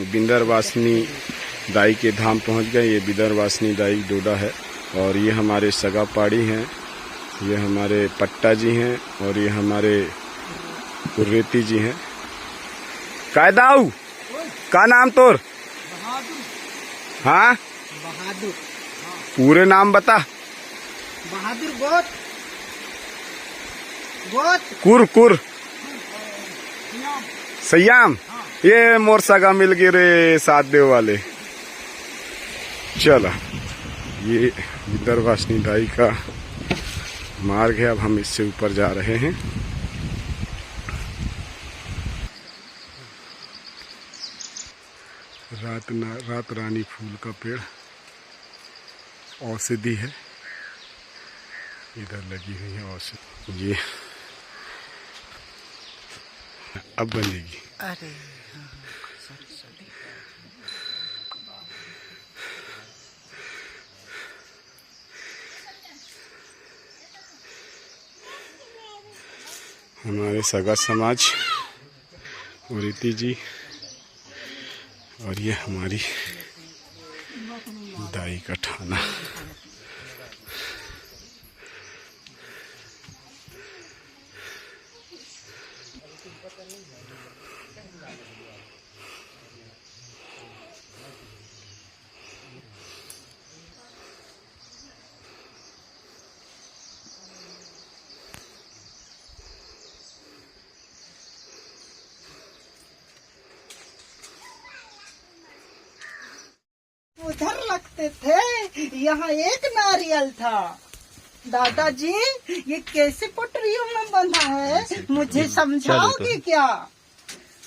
विंध्यवासिनी दाई के धाम पहुंच गए। ये विंध्यवासिनी दाई डोडा है और ये हमारे सगा पाड़ी हैं, ये हमारे पट्टा जी हैं और ये हमारे कुर्रेती जी हैं। कायदाऊ का नाम तोर? हाँ बहादुर। पूरे नाम बता। बहादुर गोत गोत कुर कुर सयाम। ये मोर सगा मिल गए रे साथ देव वाले। चलो ये विंध्यवासिनी दाई का मार्ग है, अब हम इससे ऊपर जा रहे हैं। रात रानी फूल का पेड़ औषधि है, इधर लगी हुई है औषधि। ये अब बनेगी। अरे हमारे सगा समाज कुर्रेती जी और ये हमारी दाई का ठाना। उधर लगते थे, यहाँ एक नारियल था। दादाजी ये कैसे पटरियों में बंधा है, मुझे समझाओगे क्या?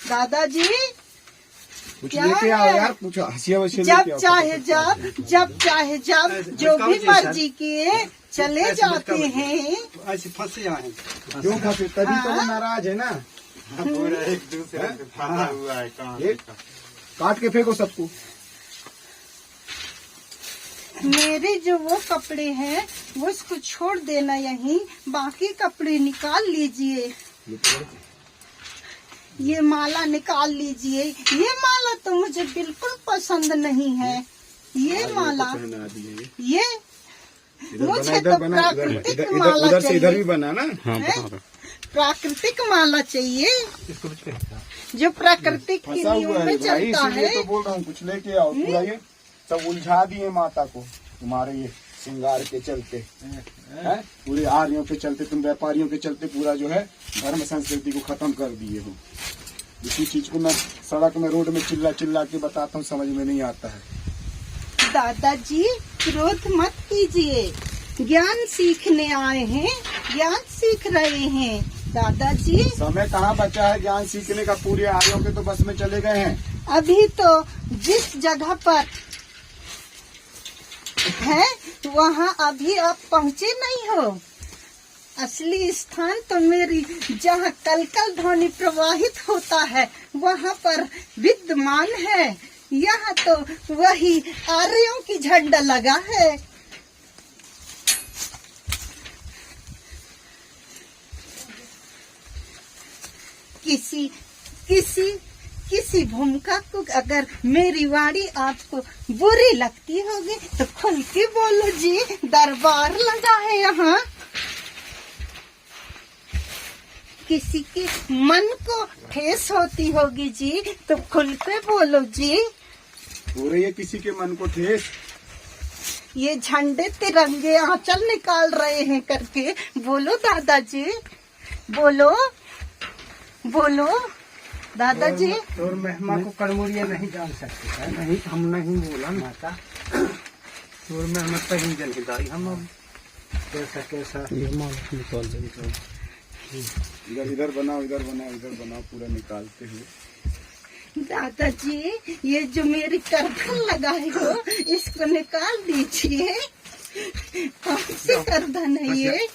दादाजी क्या लेके आओ है? यार, कुछ हंसिया वसिया जब लेके आओ। जब चाहे जब जो भी मर्जी किए चले जाते हैं। ऐसे फंसे आए क्यों फंसे? तभी तो वो नाराज है ना। पूरा एक दूसरे से फंसा हुआ है। कहाँ काट के फेंको सबको। मेरे जो वो कपड़े हैं वो इसको छोड़ देना यहीं, बाकी कपड़े निकाल लीजिए। ये माला निकाल लीजिए। ये माला तो मुझे बिल्कुल पसंद नहीं है। ये माला ये मुझे तो प्राकृतिक माला उधर से इधर भी चाहिए। बना ना। प्राकृतिक माला चाहिए जो प्रकृतिक की फंसा नियम हुआ है में भाई, चलता इसीलिए है। तो बोल रहा हूँ कुछ लेके आओ। पूरा ये सब उलझा दिए माता को तुम्हारे ये श्रृंगार के चलते हैं, पूरे आर्यों के चलते, तुम व्यापारियों के चलते पूरा जो है धर्म संस्कृति को खत्म कर दिए हो। इसी चीज को मैं सड़क में रोड में चिल्ला चिल्ला के बताता हूँ, समझ में नहीं आता है। दादाजी क्रोध मत कीजिए, ज्ञान सीखने आए हैं, ज्ञान सीख रहे हैं। दादाजी समय कहाँ बचा है ज्ञान सीखने का? पूरे आर्यों के तो बस में चले गए हैं। अभी तो जिस जगह पर है वहाँ अभी आप पहुँचे नहीं हो। असली स्थान तो मेरी जहाँ कलकल ध्वनि प्रवाहित होता है वहाँ पर विद्यमान है। यहाँ तो वही आर्यों की झंडा लगा है। किसी किसी किसी भूमिका को अगर मेरी वाणी आपको बुरी लगती होगी तो खुल के बोलो जी, दरबार लगा है यहाँ। किसी के मन को ठेस होती होगी जी तो खुल के बोलो जी। पूरे ये किसी के मन को ठेस? ये झंडे तिरंगे आंचल निकाल रहे हैं करके बोलो दादाजी, बोलो बोलो दादाजी। और महिमा को कड़मुड़िया नहीं जान सकते है। नहीं, हम नहीं बोला माता। और महिमा तभी जन हिदाई हम अब कैसा कैसा निकाल देंगे। इधर इधर बनाओ, इधर बनाओ, इधर बनाओ, पूरा निकालते हुए। दादाजी ये जो मेरी करधन लगाई हो इसको निकाल दीजिए। कौन सी करधन है ये?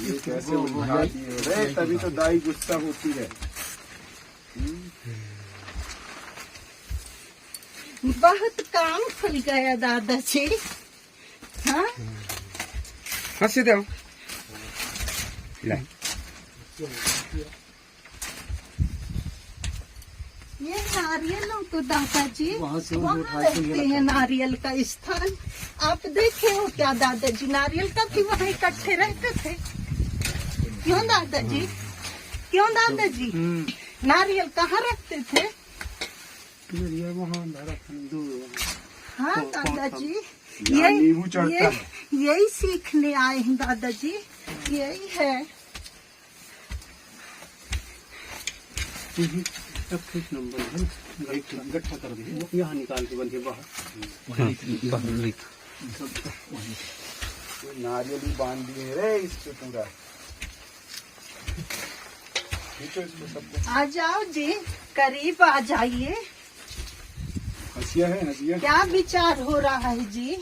ये कैसे उलझाती है? तभी तो दाई गुस्सा होती है। बहुत काम खुल गया दादाजी। हाँ हंसी दो। ये नारियलों को दादाजी वहाँ से वहाँ रखते हैं नारियल का स्थान। आप देखे हो क्या दादाजी, नारियल का भी वहाँ इकट्ठे रहते थे। क्यों दादाजी, क्यों दादाजी, नारियल कहाँ रखते थे? हाँ दादाजी, यही सीखने आए हैं दादाजी, यही है। गट्ठा कर दिए, यहाँ निकाल के बंधे बाहर। नारियल ही बांध दिए रे इस पे पूरा। आ जाओ जी, करीब आ जाइए। हंसिया है, हंसिया। क्या विचार हो रहा है जी,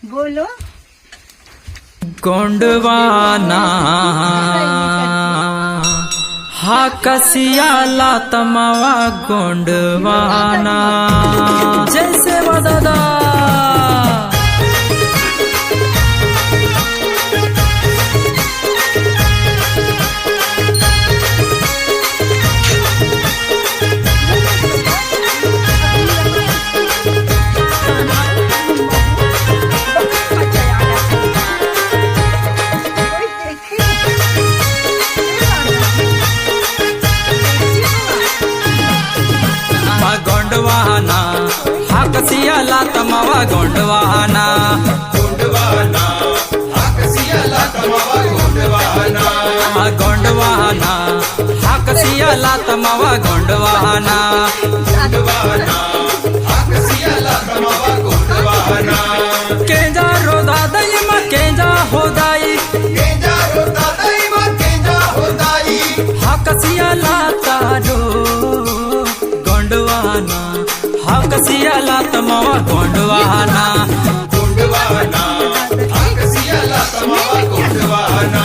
बोलो। गोंडवाना हा कसिया लातमावा गोंडवाना जैसे दादा गोंडवाना हा कसिया लातमावा गोंडवाना गोंडवाना हा कसिया लातमावा गोंडवाना गोंडवाना हा कसिया लातमावा गोंडवाना गोंडवाना हा कसिया लातमावा गोंडवाना केंजा रो दादाई मा केंजा हो दाई केंजा रो दादाई मा केंजा हो दाई हा कसिया लातारो गोंडवाना हा कसिया लातमावा गोंडवाना गोंडवाना हा कसिया लातमावा गोंडवाना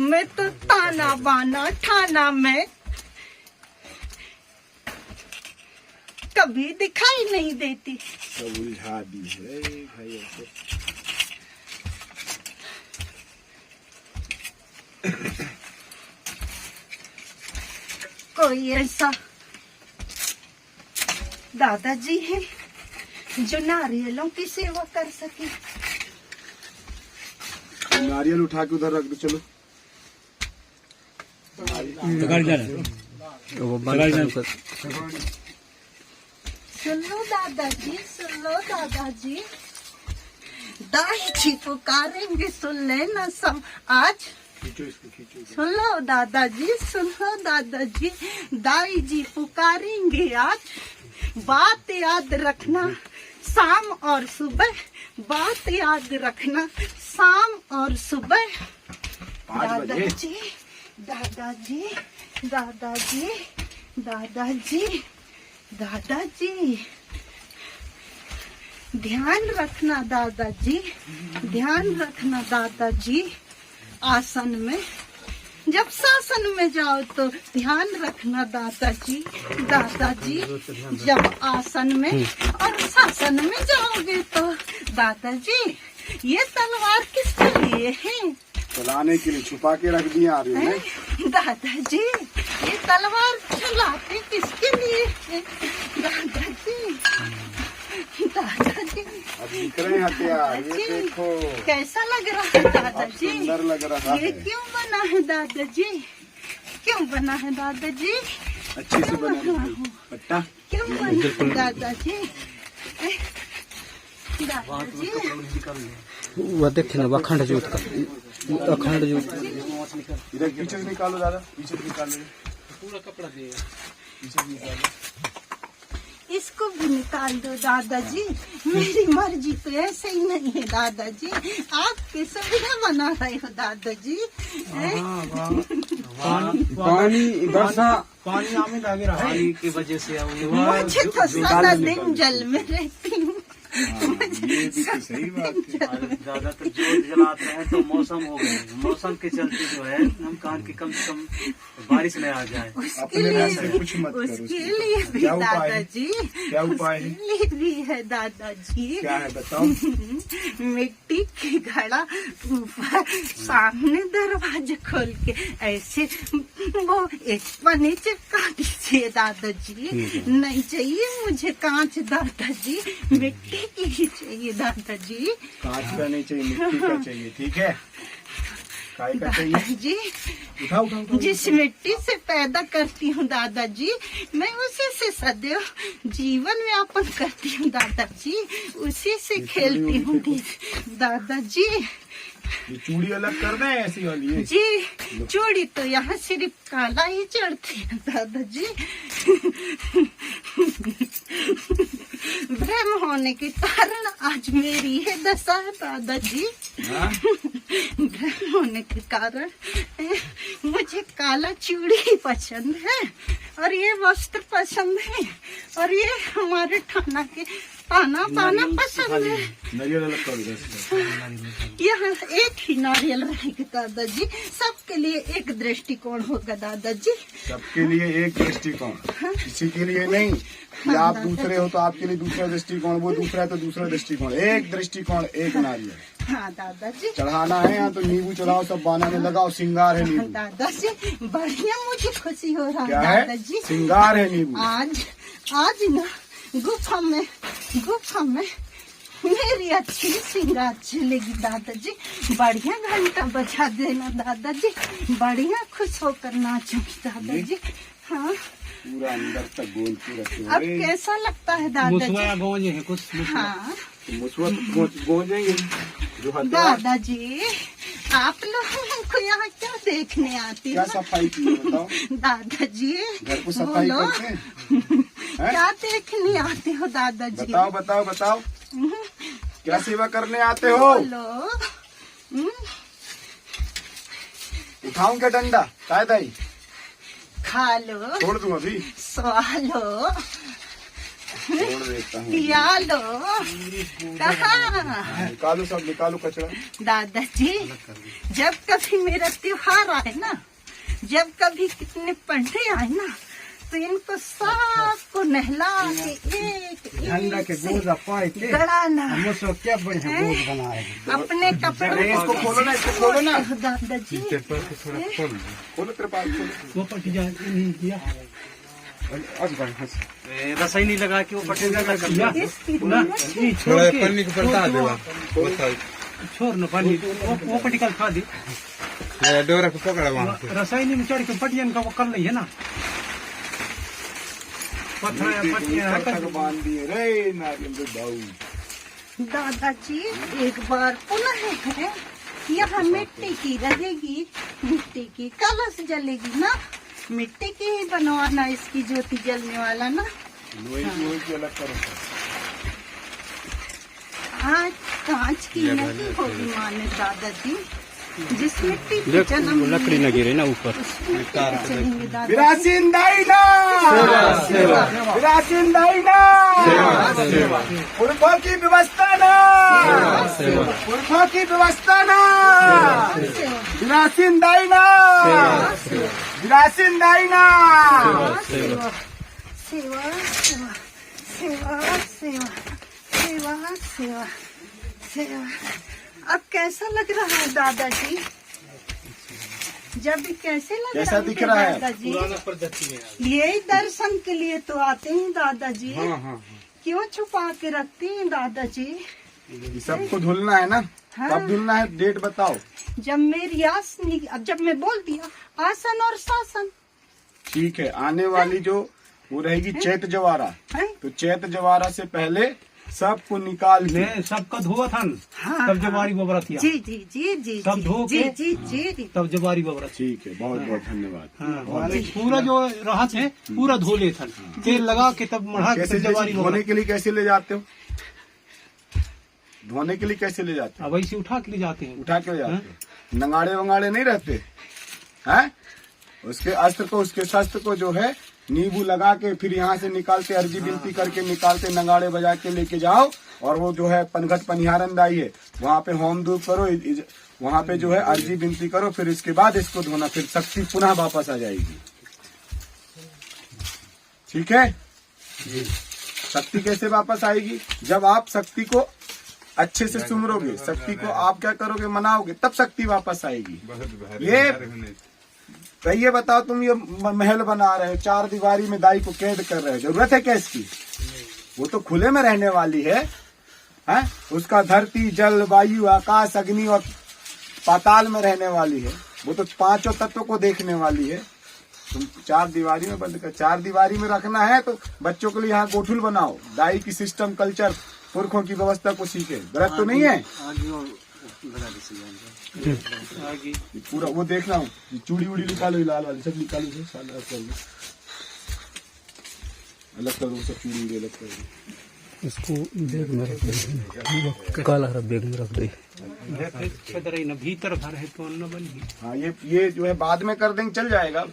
मैं तो ताना बाना ठाना में कभी दिखाई नहीं देती। सब उलझा दी है भाई ऐसे। कोई ऐसा दादाजी है जो नारियलों की सेवा कर सके। नारियल उठा के उधर रख दो, चलो। सुन लो दादाजी, सुन लो दादाजी, दाई जी पुकारेंगे, सुन लेना सब आज। सुन लो दादाजी, सुन लो दादाजी, दाई जी पुकारेंगे आज। बात याद रखना शाम और सुबह, बात याद रखना शाम और सुबह। दादाजी, दादाजी, दादाजी, दादाजी, दादाजी, ध्यान रखना दादाजी, ध्यान रखना दादाजी। आसन में जब शासन में जाओ तो ध्यान रखना दादाजी, दादाजी जब आसन में और शासन में जाओगे तो दादाजी ये तलवार किसके लिए है? चलाने के लिए छुपा के रख दिया आ रही है। दादाजी ये तलवार चलाते किसके लिए है? दादाजी, दादाजी अब दिख रहे हैं हथियार, ये देखो कैसा लग रहा है दादाजी? सुंदर लग रहा ये है। क्यों बना है दादाजी? क्यों बना है दादाजी? अच्छे से बना पट्टा। क्यों बना है दादाजी? दादाजी वो देखे ना अखंड जोत का, अखंड जोत। इधर पीछे से निकालो दादा, पीछे से निकालो, पूरा कपड़ा दे पीछे से निकालो। इसको भी निकाल दो दादाजी, मेरी मर्जी तो ऐसे ही नहीं है दादाजी, आपकी सुविधा बना रहे हो दादाजी। पानी बरसा, पानी आने लगे रहा है की वजह से मुझे तो सारा दिन जल में रहती हूँ, मुझे ये भी तो सही बात है। ज्यादातर जोत जलाते हैं तो मौसम हो गए, मौसम के चलते जो है हम कहा कि कम से कम बारिश न आ जाए। अपने घर से कुछ मत करो। उसके लिए भी क्या उपाय है? दादाजी, क्या उपाय है? उसके लिए भी है दादाजी। क्या है बताओ। मिट्टी की घड़ा ऊपर सामने दरवाजा खोल के ऐसे वो एक पन्नी चिपका दीजिए दादाजी। नहीं चाहिए मुझे कांच दादाजी, मिट्टी की ही चाहिए दादाजी। कांच का नहीं चाहिए, मिट्टी का चाहिए, ठीक है। काय का चाहिए? दादाजी उठाओ उठाओ उठाओ। जिस मिट्टी से पैदा करती हूँ दादाजी, मैं उसी से सदैव जीवन व्यापन करती हूँ दादाजी, उसी से खेलती हूँ दादाजी। ये चूड़ी अलग कर दें ऐसी वाली है? जी चूड़ी तो यहाँ सिर्फ काला ही चढ़ती है दादाजी। भ्रम होने के कारण आज मेरी है दशा है दादाजी। हाँ? भ्रम होने के कारण मुझे काला चूड़ी ही पसंद है और ये वस्त्र पसंद है और ये हमारे थाना के पाना पसंद है। नारियल अलग कर दो। यहाँ एक ही नारियल रहेगा दादाजी, सबके लिए एक दृष्टिकोण होगा दादाजी। सबके लिए एक दृष्टिकोण, किसी के लिए नहीं। कि आप दूसरे हो तो आपके लिए दूसरा दृष्टिकोण, वो दूसरा है तो दूसरा दृष्टिकोण। एक दृष्टिकोण, एक नारियल। हाँ दादाजी। चढ़ाना है यहाँ तो नींबू चढ़ाओ, सब बाना में लगाओ, सिंगार है नींबू। दादाजी बढ़िया मुझे खुशी हो रहा क्या है है? दादाजी। सिंगार है नींबू। आज ना गुफा में मेरी अच्छी सिंगार चलेगी दादाजी। बढ़िया घंटा बजा देना दादाजी, बढ़िया खुश होकर नाचूंगी दादाजी। हाँ पूरा अंदर तक गोल के रखे अब कैसा लगता है दादाजी? गौजे है कुछ हाँ गोजेंगे जो हथियार। दादाजी आप लोग को यहाँ क्या देखने आती क्या है सफाई की है बताओ? दादाजी? घर को सफाई बोलो, करते हैं? क्या देखने आते हो दादाजी? बताओ बताओ बताओ, क्या सेवा करने आते हो? बोलो। उठाऊं क्या डंडा? काय दाई खा लो, छोड़ दूं अभी? सवा लो, छोड़ देता हूँ। पिया लो। कहाँ निकालो, सब निकालो कचरा। दादाजी? जब कभी मेरा त्योहार आए ना, जब कभी कितने पंडे आए ना, तो इनको सबको नहला के एक गड़ाना, अपने कपड़े इसको खोलो ना, इसको खोलो ना। दादाजी। खोलो त्रिपाल खोलो। रसाई नहीं लगा के वो पट्टे लगा कर दिया। थोड़ा पन्नी को पलटा देगा, छोड़ न पानी, वो पट्टी कल खा दी। डोरा को पकड़ा वहाँ पे। रसाई नहीं चढ़ के पटियन का वो कर ली है ना, तक बांध दिए रे नारियल के दाऊ। दादाजी एक बार पुनः है, यहाँ मिट्टी की रहेगी, मिट्टी की कलश जलेगी ना, मिट्टी की ही बनवाना इसकी ज्योति जलने वाला ना। लोहे की अलग करो। आज कांच की नहीं होगी माने दादाजी, जिस मिट्टी की जन्म लकड़ी न गिरे ना ऊपर। चलेंगे दादाजी। विरासिन दाइना, विरासिन दाइना, पुरखों की व्यवस्था ना, पुरखों की व्यवस्था ना, विरासिन दाइना, विरासिन दाइना। सेवा सेवा सेवा सेवा सेवा सेवा सेवा सेवा। अब कैसा लग रहा है दादाजी? जब भी कैसे लग कैसा रहा दिख रहा है? दादाजी? यही दर्शन के लिए तो आते हैं दादाजी। क्यों छुपा के रखते हैं दादाजी? ये सबको धुलना है ना? हाँ। कब धुलना है? डेट बताओ। जब मेरी आस नहीं, अब जब मैं बोल दिया आसन और शासन ठीक है, आने वाली जो वो रहेगी चैत जवारा, है। तो चैत जवारा से पहले सबको निकाल के सबका धोआ था न, हाँ, तब जवारी बबरतिया। जी जी जी जी सब धो जी के? जी जी जी। तब जवारी बबरत। ठीक है, बहुत बहुत धन्यवाद। पूरा जो रहा थे पूरा धो ले था, तेल लगा के तब मढ़ा के कैसे तब जवारी धोने बबरत। के लिए कैसे ले जाते हो? धोने के लिए कैसे ले जाते हो? अब ऐसे उठा के ले जाते हैं। उठा के ले जाते हो? नंगाड़े वंगाड़े नहीं रहते हैं? उसके अस्त्र को, उसके शस्त्र को जो है नींबू लगा के फिर यहाँ से निकालते, अर्जी बिनती करके निकालते, नगाड़े बजा के लेके जाओ और वो जो है पनघट पनिहारन दाई है, वहाँ पे होम धूप करो, वहाँ पे जो है अर्जी विनती करो, फिर इसके बाद इसको धोना, फिर शक्ति पुनः वापस आ जाएगी। ठीक है, शक्ति कैसे वापस आएगी? जब आप शक्ति को अच्छे से सुमरोगे, शक्ति को आप क्या करोगे, मनाओगे, तब शक्ति वापस आएगी। ये बताओ, तुम ये महल बना रहे हो, 4 दीवारी में दाई को कैद कर रहे हो, जरूरत है क्या इसकी? वो तो खुले में रहने वाली है, हैं? उसका धरती, जल, वायु, आकाश, अग्नि और पाताल में रहने वाली है। वो तो 5 तत्वों को देखने वाली है। तुम 4 दीवारी में बंद कर, 4 दीवारी में रखना है तो बच्चों के लिए यहाँ गोठुल बनाओ, दाई की सिस्टम, कल्चर, पुरखों की व्यवस्था को सीखे। गलत तो नहीं है? पूरा वो देखना हूँ, चूड़ी उड़ी निकालो, लाल वाली सब निकालो, अलग कर दो, सब चूड़ी उड़ी अलग कर दो। इसको बैग में रख दे, काला बैग में रख दे। भीतर घर है तो न बनी। हाँ, ये जो है बाद में कर देंगे, चल जाएगा,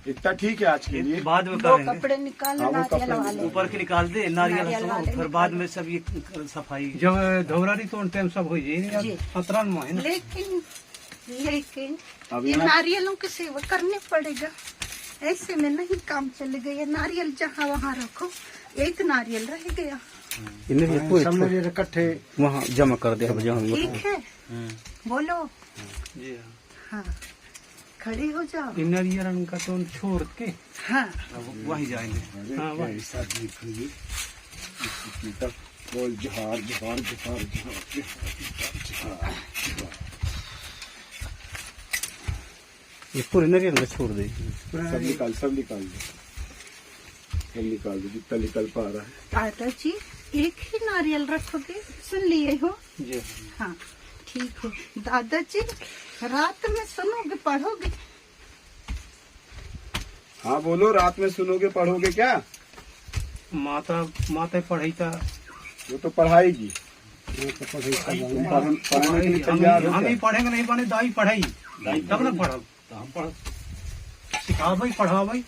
इतना ठीक है आज के लिए। बाद में दो करेंगे, कपड़े निकाल, हाँ, वो नारियल कपड़े वाले। ऊपर के निकाल दे नारियल तो, फिर बाद में सब ये सफाई जब धौरारी तो टाइम सब हो जाए 17 में है ना। लेकिन अब ये यहाँ- नारियलों की सेवा करने पड़ेगा, ऐसे में नहीं काम चलेगा। ये नारियल जहाँ वहाँ रखो, एक नारियल रह गया, इन्हें सब नारियल इकट्ठे वहाँ जमा कर दे। जहाँ ठीक है, बोलो। जी हाँ, खड़े हो जाओ। नारियल का तो छोड़ के हाँ, अब वहीं जाएंगे। हाँ, वही। ऐसा देखिए, बोल जोहार जोहार जोहार जोहार। ये पूरे नारियल में छोड़ दे। सब निकाल दो, जितना निकल पा रहा है। दादाजी एक ही नारियल रखोगे, सुन लिए हो? जी हाँ, ठीक है। दादाजी रात में सुनोगे, पढ़ोगे? हाँ बोलो, रात में सुनोगे, पढ़ोगे क्या? माता पढ़ाई था, वो तो पढ़ाएगी, पढ़ने के लिए तैयार हो हम ही क्या? पढ़ेंगे, नहीं पढ़े दाई पढ़ाई तब ना पढ़ो, हम पढ़ सिखा भाई, पढ़ा भाई।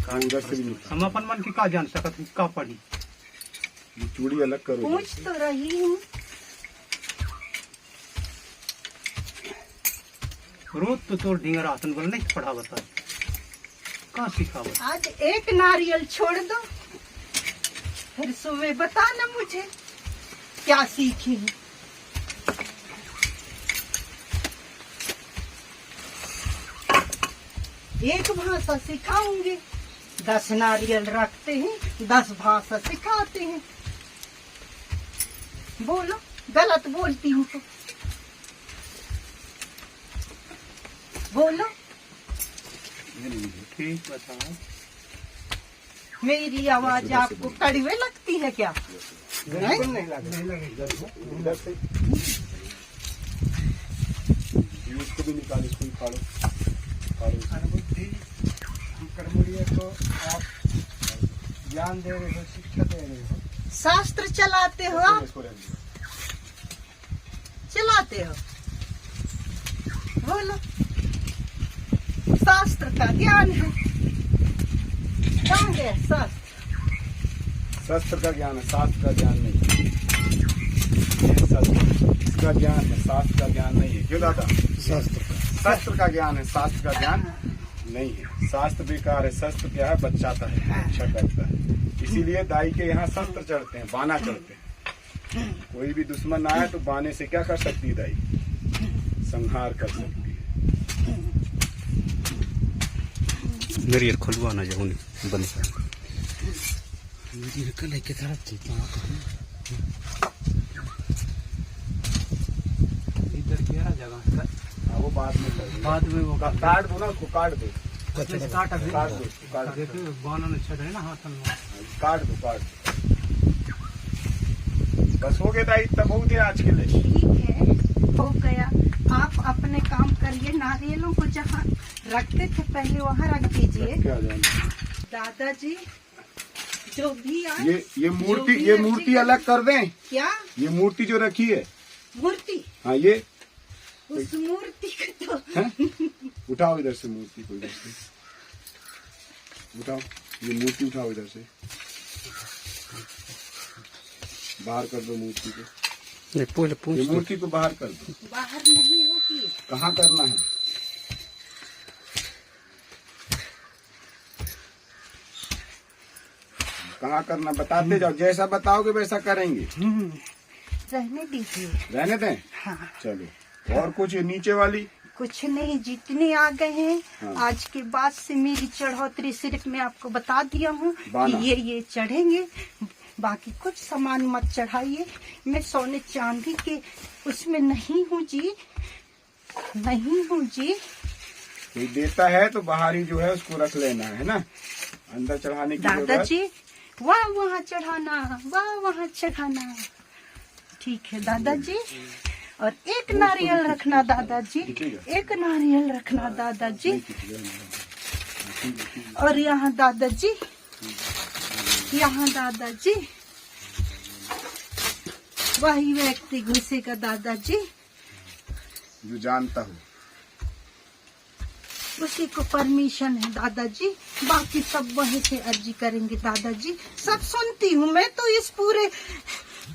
उधर से भी निकाल। हम अपन मन की का जान सकत का पढ़ी। ये चूड़ी अलग करो। पूछ तो रही हूँ। रोज तो तोर ढींगर आसन बोल नहीं पढ़ा बता, का सिखा बता। आज एक नारियल छोड़ दो, फिर सुबह बताना मुझे क्या सीखी है। एक भाषा सिखाऊंगी, 10 नारियल रखते हैं, 10 भाषा सिखाते हैं। बोलो, गलत बोलती हूँ तो बोलो। ठीक बताओ। मेरी आवाज आपको कड़वे लगती है क्या? बिल्कुल नहीं लगेगा। इधर से इसको भी निकाल, इसको भी फाड़ो। को आप ज्ञान दे रहे हो, शिक्षा दे रहे हो। शास्त्र चलाते हो आप? इसको रहने दो। चलाते हो, बोलो। शास्त्र का ज्ञान है, कहाँ गया शास्त्र? शस्त्र का ज्ञान है, शास्त्र का ज्ञान नहीं है। ये शस्त्र इसका ज्ञान है, शास्त्र का ज्ञान नहीं है। क्यों दादा? शस्त्र का ज्ञान है, शास्त्र का ज्ञान नहीं है। शास्त्र बेकार है, शस्त्र क्या है? बचाता है, अच्छा करता है। इसीलिए दाई के यहाँ शस्त्र चढ़ते हैं, बाना चढ़ते हैं। कोई भी दुश्मन आए तो बाने से क्या कर सकती है दाई? संहार कर सकती है। नारियल खुलवाना जाओ बंद कर। कल के तरफ इधर क्या जगह है? हाँ, वो बाद में कर बाद में वो काट दो ना, उसको काट दो, काट काट दो, काट दो, देखो बाना ने छड़ है ना हाथ में। काट दो, काट दो। बस हो गया दाई, इतना बहुत है आज के लिए। ठीक है, हो गया। आप अपने काम करिए, नारियलों को जहाँ रखते थे पहले वहाँ रख दीजिए। क्या जाना? दादाजी जो भी आए, ये मूर्ति अलग कर दें। क्या ये मूर्ति जो रखी है, मूर्ति? हाँ, ये उस मूर्ति को तो हैं? उठाओ इधर से मूर्ति को, इधर से उठाओ, ये मूर्ति उठाओ इधर से। बाहर कर दो मूर्ति को, नहीं पहले पूछ ये लो। मूर्ति को बाहर कर दो। बाहर नहीं होगी। कहाँ करना है? कहाँ करना बताते जाओ, जैसा बताओगे वैसा करेंगे। रहने दीजिए। रहने दें? हाँ। चलो और कुछ नीचे वाली? कुछ नहीं, जितने आ गए हैं हाँ। आज के बाद से मेरी चढ़ोतरी सिर्फ मैं आपको बता दिया हूँ बाना। कि ये चढ़ेंगे, बाकी कुछ सामान मत चढ़ाइए। मैं सोने चांदी के उसमें नहीं हूँ जी, नहीं हूँ जी। कोई देता है तो बाहर ही जो है उसको रख लेना है ना, अंदर चढ़ाने की जरूरत। दादाजी वाह वहाँ चढ़ाना, वाह वहाँ चढ़ाना। ठीक है दादाजी। और एक नारियल रखना दादाजी, एक नारियल रखना दादाजी। और यहाँ दादाजी, यहाँ दादाजी वही व्यक्ति घुसेगा दादाजी, जो जानता हूँ उसी को परमिशन है दादाजी। बाकी सब वहीं से अर्जी करेंगे दादाजी। सब सुनती हूँ मैं तो, इस पूरे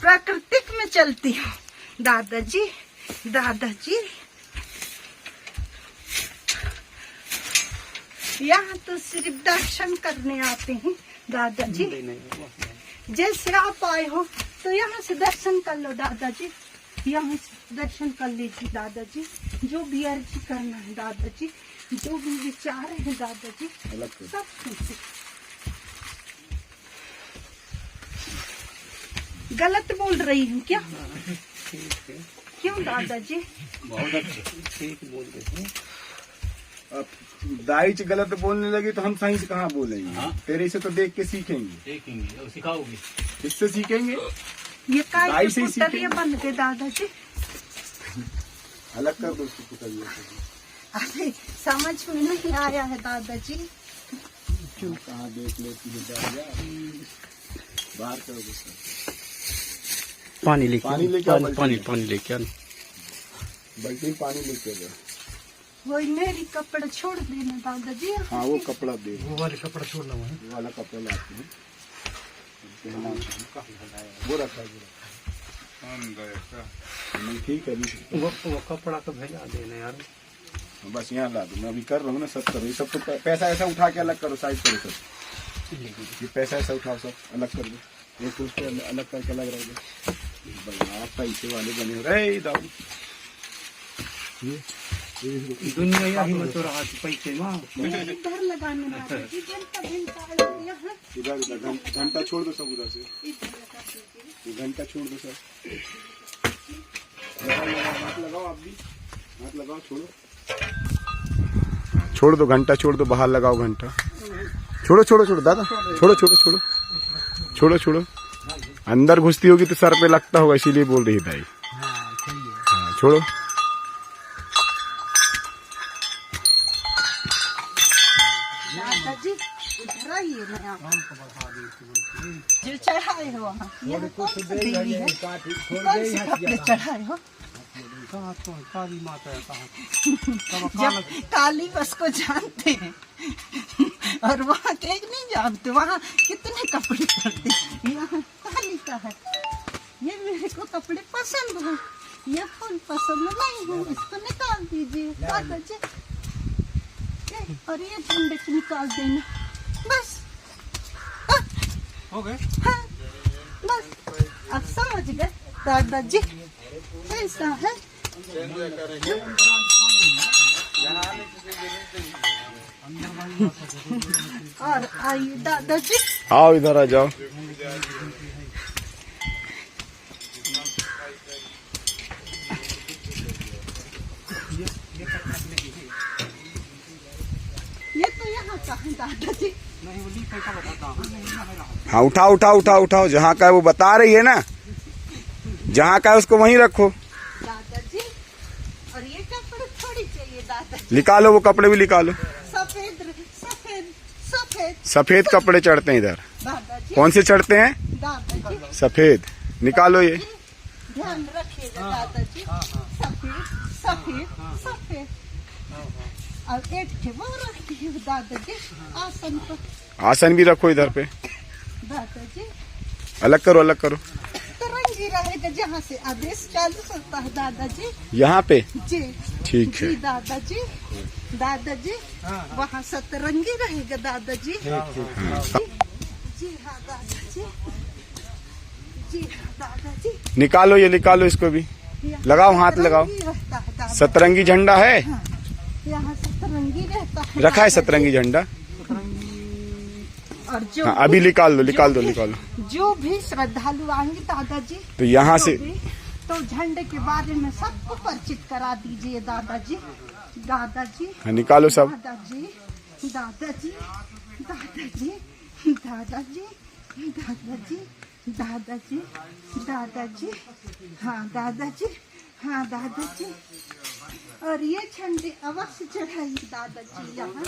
प्राकृतिक में चलती हूँ दादाजी। दादाजी यहाँ तो सिर्फ दर्शन करने आते हैं दादाजी। जैसे आप आए हो तो यहाँ से दर्शन कर लो दादाजी, यहाँ से दर्शन कर लीजिए दादाजी। जो भी अर्जी करना है दादाजी, जो भी विचार है दादाजी, सब सुनते। गलत बोल रही हूँ क्या? क्यों दादाजी? बहुत अच्छे अब दाई गलत बोलने लगी तो हम सही से कहाँ बोलेंगे? हाँ? तेरे से तो देख के सीखेंगे। देखेंगे और सिखाओगे। इससे सीखेंगे, ये काय दाई के से ही पुतलिया सीखेंगे। बन गए दादाजी। अलग कर दो उसको पुतलियों से। अरे समझ में नहीं आया है दादाजी। कहाँ देख लेती है दादिया? बाहर करो गुस्सा। पानी लेके पानी लेके आओ, पानी बाल्टी पानी में। पानी लेके आना। बल्टी में पानी लेके जाओ। वही मेरी कपड़े छोड़ देना दादाजी। हाँ वो कपड़ा दे, वो वाले कपड़ा छोड़ना वहाँ। वो वाला कपड़ा लाते हैं पहना है। वो रखा है, नहीं ठीक है अभी वो कपड़ा तो भेजा देना यार। बस यहाँ ला दो, मैं अभी कर रहा हूँ ना। सब करो, ये सब तो पैसा ऐसा उठा के अलग करो, साइड करो सब। ये पैसा ऐसा उठाओ, सब अलग कर दो। एक उसको अलग करके अलग रख दो। आप पैसे वाले बने हो रे दाऊ। दुनिया यही मत हो रहा पैसे माँ। इधर लगाने दादाजी, घंटा घंटा यहाँ इधर इधर घंटा छोड़ दो सब, उधर से इधर लगा दीजिए। ये घंटा छोड़ दो सब। हाथ लगाओ, आप भी हाथ लगाओ। छोड़ दो घंटा, छोड़ दो, बाहर लगाओ घंटा। छोड़ो छोड़ो छोड़ो दादा, छोड़ो छोड़ो छोड़ो छोड़ो छोड़ो। अंदर घुसती होगी तो सर पे लगता होगा, इसीलिए बोल रही है दाई। हाँ छोड़ो। दादाजी इधर आइए ना, आप जो चढ़ाए हो वहाँ, यहाँ कौन सी देवी है? कौन से कपड़े चढ़ाए हो? कहाँ तो काली माता है कहाँ? जब काली बस को जानते हैं और वहाँ के नहीं जानते, वहाँ कितने कपड़े पड़ते हैं। यहाँ काली का है। ये मेरे को कपड़े पसंद है, ये फूल पसंद नहीं है, इसको निकाल दीजिए दादाजी। और ये झंडे को निकाल देना बस। हो गए? हाँ बस, अब समझ गए दादाजी ऐसा है। और आइए दादाजी, आओ इधर आ जाओ। ये तो यहाँ का है दादाजी। हाँ उठाओ उठाओ उठाओ उठाओ, जहाँ का है वो बता रही है ना, जहाँ का है उसको वहीं रखो। दादाजी और ये कपड़े थोड़ी चाहिए दादाजी। निकालो वो कपड़े भी निकालो। सफेद सफेद सफेद सफेद कपड़े चढ़ते हैं इधर। दादाजी, कौन से चढ़ते हैं? दादाजी सफेद। निकालो ये। ध्यान रखिएगा दादाजी। सफेद सफेद सफेद। और एक के वो रखती है दादाजी आसन पर। आसन भी रखो इधर पे। दादाजी अलग करो अलग करो। तो रहेगा जहाँ से आदेश चालू होता है दादाजी। यहाँ पे जी ठीक है। जी दादाजी, दादाजी वहाँ सतरंगी रहेगा दादाजी। जी हाँ दादाजी, जी हाँ दादाजी। निकालो, ये निकालो, इसको भी लगाओ, हाथ लगाओ। सतरंगी रहता है दादा। सतरंगी झंडा है, यहाँ सतरंगी रहता है। रखा है सतरंगी झंडा। और जो हाँ, अभी निकाल दो, निकाल दो, निकालो। जो भी श्रद्धालु आएंगे दादाजी तो यहाँ से तो झंडे के बारे में सबको परिचित करा दीजिए दादाजी। दादाजी हाँ, निकालो सब। दादाजी, दादाजी, दादाजी, दादाजी, दादाजी, दादाजी, दादाजी, हाँ दादाजी, हाँ दादाजी। और ये झंडे अवश्य चढ़ाइए दादाजी यहाँ।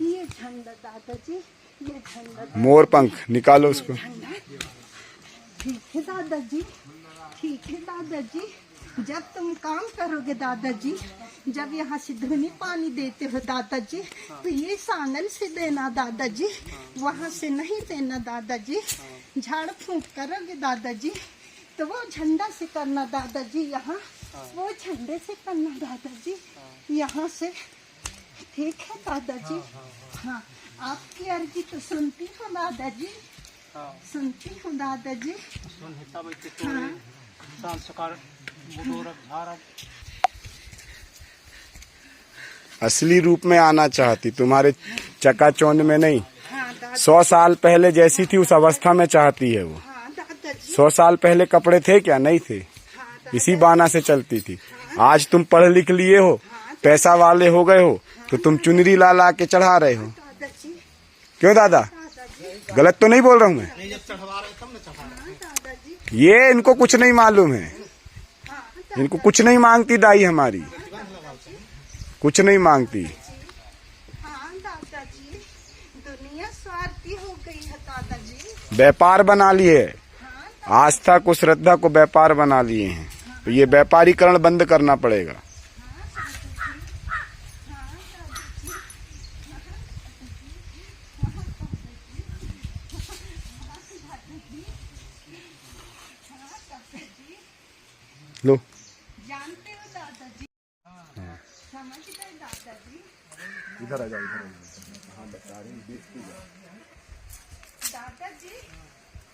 ये झंडा दादाजी, ये झंडा मोर पंख निकालो उसको। ठीक है दादाजी, ठीक है दादाजी। जब तुम काम करोगे दादाजी, जब यहाँ से धुनी पानी देते हो दादाजी, तो ये सांगल से देना दादाजी, वहाँ से नहीं देना दादाजी। झाड़ फूंक करोगे दादाजी तो वो झंडा से करना दादाजी, यहाँ वो झंडे से करना दादाजी, यहाँ से। ठीक है दादाजी। हाँ, आपकी अर्जी तो सुनती हूँ दादाजी, सुनती हूँ दादाजी। हाँ असली रूप में आना चाहती, तुम्हारे चकाचौंध में नहीं। हाँ दादा, 100 साल पहले जैसी थी उस अवस्था में चाहती है वो। हाँ दादाजी, 100 साल पहले कपड़े थे क्या? नहीं थे, हाँ इसी बहाना से चलती थी। आज तुम पढ़ लिख लिए हो, पैसा वाले हो गए हो, तो तुम चुनरी ला ला के चढ़ा रहे हो। दादाजी, क्यों दादा? दादाजी, गलत तो नहीं बोल रहा हूँ मैं? हाँ दादाजी, ये इनको कुछ नहीं मालूम है, इनको कुछ नहीं मांगती दाई हमारी, कुछ नहीं मांगती। हाँ दादाजी। दुनिया स्वार्थी हो गई है दादाजी। व्यापार बना लिए, हाँ आस्था को, श्रद्धा को व्यापार बना लिए हैं। तो ये व्यापारीकरण बंद करना पड़ेगा। लो, जानते हो दादाजी, समझ गए दादाजी। इधर आ जाओ, इधर आ जाओ। हाँ बता रही हूँ, देखती जाओ। दादाजी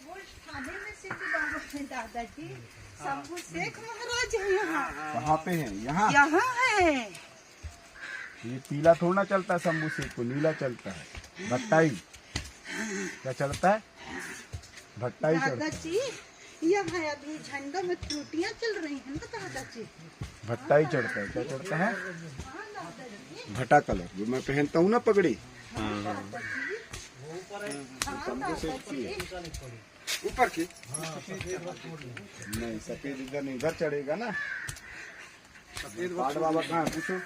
वो थाने में से बाबा है दादाजी, शंभू शेख महाराज है यहाँ। कहाँ पे है? यहाँ। यहाँ है। ये पीला थोड़ा चलता है शंभू शेख को, नीला चलता है। भट्टाई क्या चलता है? भट्टाई चलता है। दादाजी यहाँ अभी झंडा में त्रुटियाँ चल रही हैं ना दादाजी। भट्टाई चढ़ता है। क्या चढ़ता है? हाँ दादाजी, भटा कलर, जो मैं पहनता हूँ ना पगड़ी। हाँ दादाजी, ऊपर की नहीं, सफेद इधर नहीं, इधर चढ़ेगा ना। सफेद बाबा कहाँ है? पूछो।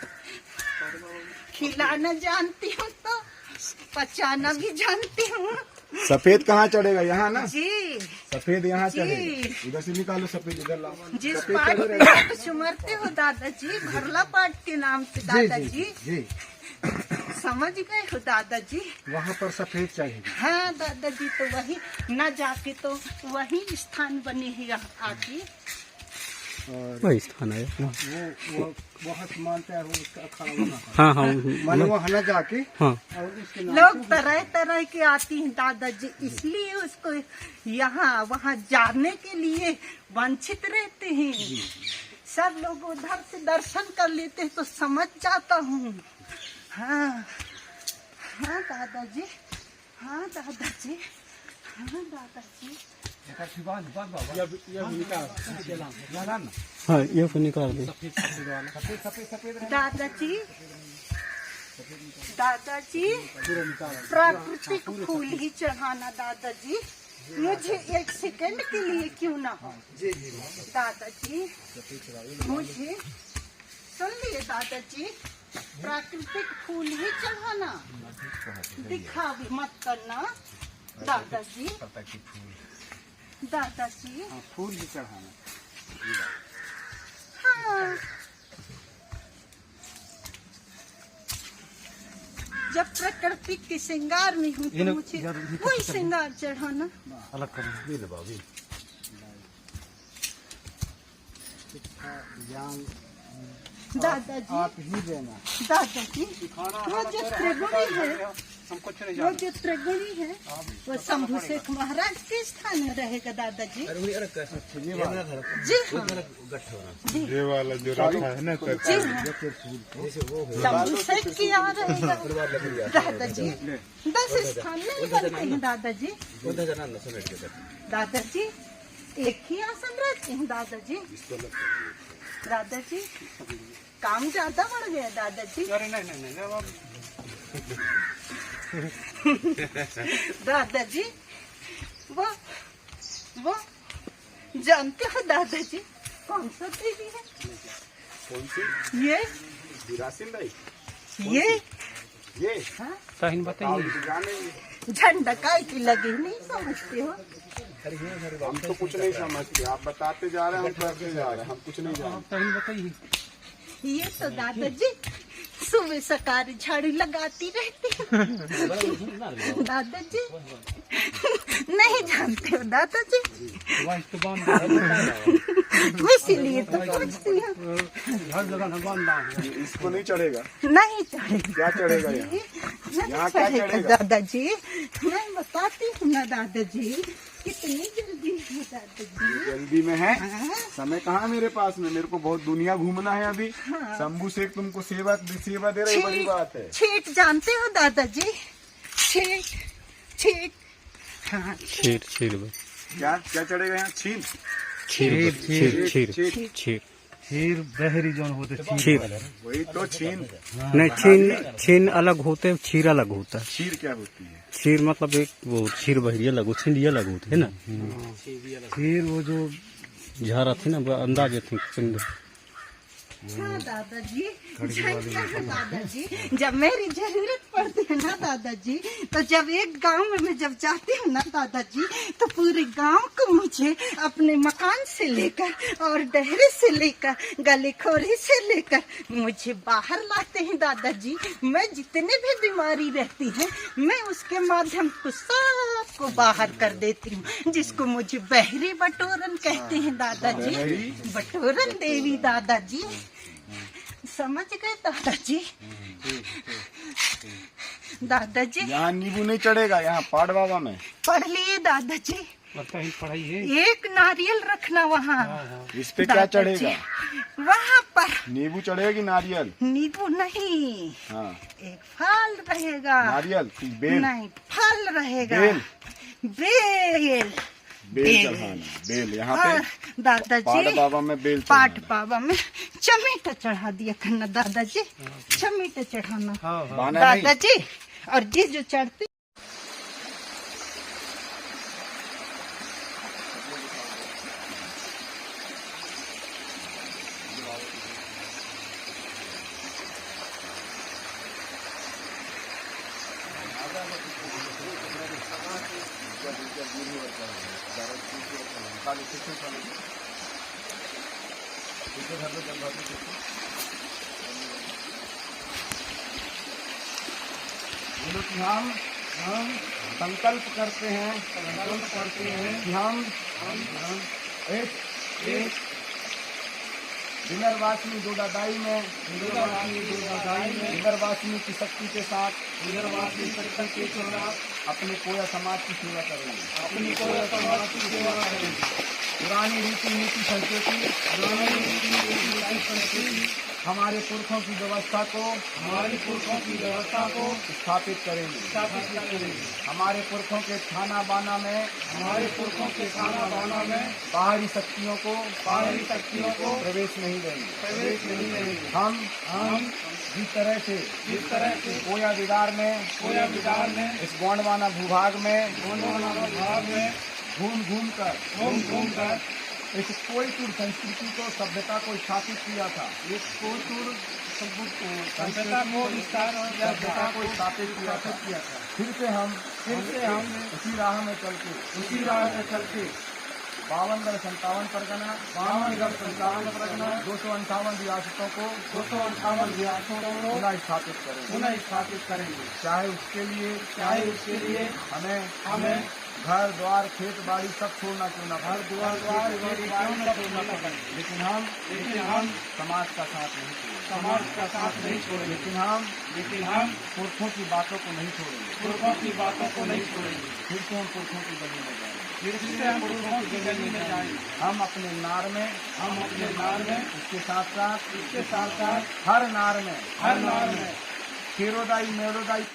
खिलाना जानती हूँ तो पचाना भी जानती हूँ। सफेद कहाँ चढ़ेगा? यहाँ ना, जी, सफेद यहाँ जी। चढ़ेगा। इधर से निकालो सफेद, इधर लाओ। जिस सफेद पाठ चढ़ पे रहा आप सुमरते हो दादाजी, घरला पाठ के नाम से दादाजी, जी, समझ गए हो दादाजी। वहाँ पर सफेद चाहिए। हाँ दादाजी, तो वही न जाके तो वही स्थान बने है यहाँ आके। वही स्थान है। वो वहाँ से मानता है, वो उसका अखाड़ा बना है। हाँ हाँ माने वहाँ न जाके हाँ। और उसके नाम लोग तरह तरह के आती हैं दादाजी, इसलिए उसको यहाँ वहाँ जाने के लिए वंचित रहते हैं। सब लोग उधर से दर्शन कर लेते हैं तो समझ जाता हूँ। हाँ हाँ दादाजी, हाँ दादाजी, हाँ दादाजी। हाँ, ये को निकाल दे। दादाजी, दादाजी प्राकृतिक फूल ही चढ़ाना दादाजी, मुझे 1 सेकंड के लिए क्यों ना हो दादाजी। मुझे सुन लिए दादाजी, प्राकृतिक फूल ही चढ़ाना, दिखावे मत करना दादाजी। दादाजी फूल भी चढ़ाना। हाँ, जब प्रकृति के श्रृंगार में हूँ तो मुझे वही श्रृंगार चढ़ाना। अलग कर ज्ञान दादाजी आप ही देना। दादाजी वो जो त्रिगुणी है, हम कुछ नहीं वो जो त्रिगुणी है वो शंभू शेख महाराज के स्थान में रहेगा दादाजी। जी हाँ, ये वाला जो रखा है ना जी हाँ, शंभू शेख की यहाँ रहेगा दादाजी। 10 स्थान नहीं बनते हैं दादाजी। दादाजी एक ही आसन रखते हैं दादाजी। दादाजी काम ज्यादा बढ़ गया दादाजी। अरे नहीं नहीं नहीं अब दादाजी वो जानते हो दादाजी कौन सा देवी है? कौन सी? ये बिरासिन भाई ये ये हाँ? ताहिन बताइए। जानेंगे। झंडा काय की लगी नहीं समझते हो? हम तो कुछ नहीं समझते, आप बताते जा रहे हैं, हम करते जा रहे हैं, हम कुछ नहीं जानते। ताहिन बताइए। ये तो दादाजी सुबह सकार झाड़ू लगाती रहती है। दादाजी नहीं जानते हो दादाजी, इसीलिए तो पूछती हूँ। इसको नहीं चढ़ेगा? नहीं चढ़ेगा। क्या चढ़ेगा यहाँ? नहीं यहाँ क्या चढ़ेगा चढ़ेगा? दादाजी। मैं बताती हूँ ना दादाजी, कितनी जल्दी है दादाजी। जल्दी में है? हाँ? समय कहाँ मेरे पास में, मेरे को बहुत दुनिया घूमना है अभी। शंभू शेख तुमको सेवा दे रही, बड़ी बात है। छीट जानते हो दादाजी? छीट छीट हाँ क्षीर क्षीर क्या क्या चढ़ेगा यहाँ? छीन? क्षीर क्षीर क्षीर क्षीर फिर बहरी जौन होते क्षीर। वही तो छीन। नहीं, छीन छीन अलग होते हैं, क्षीर अलग होता है। खीर क्या होती है? क्षीर मतलब एक वो क्षीर बहरी अलग हो, छिंडी अलग होती है ना। फिर वो जो झारा थी ना, अंदाजे थी पिंड। हाँ दादाजी, जानते हैं दादाजी, जब मेरी जरूरत पड़ती है ना दादाजी, तो जब एक गांव में मैं जब जाती हूँ ना दादाजी, तो पूरे गांव को मुझे अपने मकान से लेकर और डहरे से लेकर गले खोरे से लेकर मुझे बाहर लाते हैं दादाजी। मैं जितने भी बीमारी रहती है मैं उसके माध्यम को सबको बाहर कर देती हूँ, जिसको मुझे बहरी बटोरन कहते हैं दादाजी। बटोरन देवी दादाजी, समझ गए दादाजी? दादाजी यहाँ नींबू नहीं चढ़ेगा, यहाँ पाड़ बाबा में। पढ़ लिए दादाजी। पढ़ाई है। एक नारियल रखना वहाँ। इस पे क्या दादाजी, चढ़ेगा? वहाँ पर नींबू चढ़ेगी? नारियल? नींबू नहीं, हाँ, एक फल रहेगा। नारियल की बेल? नहीं, फल रहेगा। बेल? बेल बेल चढ़ाना, बेल यहाँ पे। और दादाजी पाड़ बाबा में बेल पाट चढ़ाना। बाबा में चमेटा चढ़ा दिया करना दादाजी। चमेटा चढ़ाना बाना नहीं। दादाजी। और ये जो चढ़ती हम संकल्प करते हैं कि हम एक विदर्वासिनी डोडादाई में विदर्वासिनी की शक्ति के साथ अपने कोया समाज की सेवा करेंगे। पुरानी रीति नीति संस्कृति हमारे पुरखों की व्यवस्था को स्थापित करेंगे। हमारे पुरखों के खाना बाना में बाहरी शक्तियों को प्रवेश नहीं देंगे। हम जिस तरह से कोया विदार में इस गोंडवाना भूभाग में घूम कर इस कोयतुर संस्कृति को, सभ्यता को स्थापित किया था। इस कोयतुर सभ्यता को स्थापित किया था। फिर से हम उसी राह में चल के 52-57 परगना 258 रियासतों को पुनः स्थापित करेंगे। चाहे उसके लिए हमें घर द्वार खेत बाड़ी सब छोड़ना क्यों ना घर द्वार खेत बाड़ी सब छोड़ना पड़े, लेकिन हम समाज का साथ नहीं छोड़ेंगे, समाज का साथ नहीं छोड़ेंगे, लेकिन हम पुरखों की बातों को नहीं छोड़ेंगे, पुरखों की बातों को नहीं छोड़ेंगे। फिर से हम पुरखों की गली में जाएंगे, फिर से हम पुरखों की गली में जाएंगे। हम अपने नार में इसके साथ साथ हर नार में खीरोदाई मेरोदाई